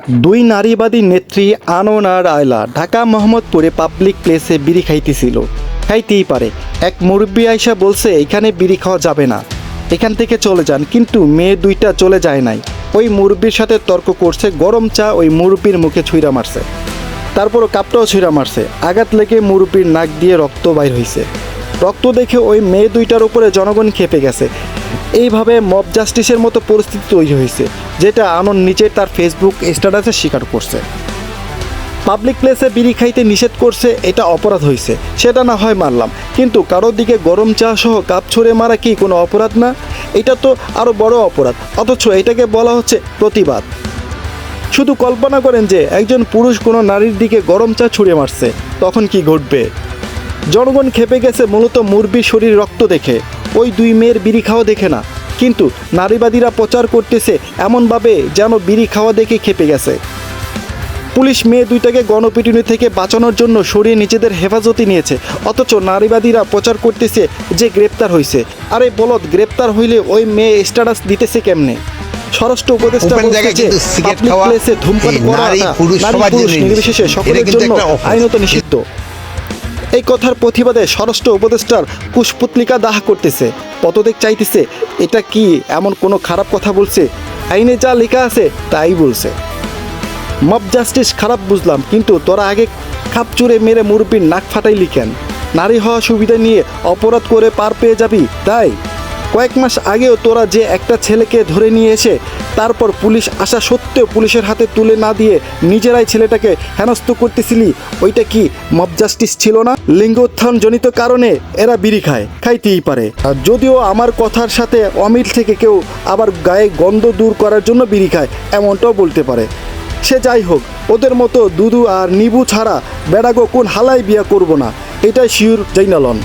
দুই নারীবাদী নেত্রী আনন আর আয়লা ঢাকা মোহাম্মদপুরে পাবলিক প্লেসে বিড়ি খাইতেছিল। খাইতেই পারে, এক মুরব্বী আয়সা বলছে এখানে বিড়ি খাওয়া যাবে না, এখান থেকে চলে যান। কিন্তু মেয়ে দুইটা চলে যায় নাই, ওই মুরব্বীর সাথে তর্ক করছে। গরম চা ওই মুরব্বীর মুখে ছুঁড়া মারছে, তারপরও কাপটাও ছুঁড়া মারছে। আঘাত লেগে মুরব্বীর নাক দিয়ে রক্ত বাইর হয়েছে। রক্ত দেখে ওই মেয়ে দুইটার উপরে জনগণ খেপে গেছে। এইভাবে মব জাস্টিসের মতো পরিস্থিতি তৈরি হয়েছে, যেটা আনন্দ নিজে তার ফেসবুক স্ট্যাটাসে স্বীকার করছে। পাবলিক প্লেসে বিড়ি খাইতে নিষেধ করছে, এটা অপরাধ হয়েছে, সেটা না হয় মানলাম। কিন্তু কারোর দিকে গরম চা সহ কাপ ছুঁড়ে মারা কি কোনো অপরাধ না? এটা তো আরও বড় অপরাধ, অথচ এটাকে বলা হচ্ছে প্রতিবাদ। শুধু কল্পনা করেন যে একজন পুরুষ কোনো নারীর দিকে গরম চা ছুঁড়ে মারছে, তখন কি ঘটবে? জনগণ খেপে গেছে মূলত মুরব্বীর শরীর রক্ত দেখে, ওই দুই মেয়ের বিড়ি খাওয়া দেখে না। কিন্তু নারীবাদীরা প্রচার করতেছে এমনভাবে যেন বিড়ি খাওয়া দেখে খেপে গেছে। পুলিশ মেয়ে দুইটাকে গণপিটুনি থেকে বাঁচানোর জন্য সরিয়ে নিজেদের হেফাজতে নিয়েছে, অথচ নারীবাদীরা প্রচার করতেছে যে গ্রেপ্তার হয়েছে। আরে বলদ, গ্রেপ্তার হইলে ওই মেয়ে স্ট্যাটাস দিতেছে কেমনে? স্বরাষ্ট্র উপদেষ্টা বলছে যে পাবলিক প্লেসে ধূমপান করা নারী পুরুষ নির্বিশেষে সকলের জন্য আইনত নিষিদ্ধ। এই কথার প্রতিবাদে স্বরাষ্ট্র উপদেষ্টার কুশপুতলিকা দাহ করতেছে, পদত্যাগ চাইতেছে। এটা কি এমন কোনো খারাপ কথা বলছে? আইনে যা লেখা আছে তাই বলছে। মব জাস্টিস খারাপ বুঝলাম, কিন্তু তোরা আগে খাপ চুরে মেরে মুরব্বীর নাক ফাটাইলি কেন? নারী হওয়া সুবিধা নিয়ে অপরাধ করে পার পেয়ে যাবি তাই? কয়েক মাস আগেও তোরা যে একটা ছেলেকে ধরে নিয়ে এসে তারপর পুলিশ আসা সত্ত্বেও পুলিশের হাতে তুলে না দিয়ে নিজেরাই ছেলেটাকে হেনস্থ করতেছিলি, ওইটা কি মব জাস্টিস ছিল না? লিঙ্গোত্থান জনিত কারণে এরা বিড়ি খাইতেই পারে। আর যদিও আমার কথার সাথে অমিল থেকে কেউ আবার গায়ে গন্ধ দূর করার জন্য বিড়ি খায়, এমনটাও বলতে পারে। সে যাই হোক, ওদের মতো দুদু আর নিবু ছাড়া বেড়াগো কোন হালাই বিয়া করব না, এটাই শিওর জাইনালন।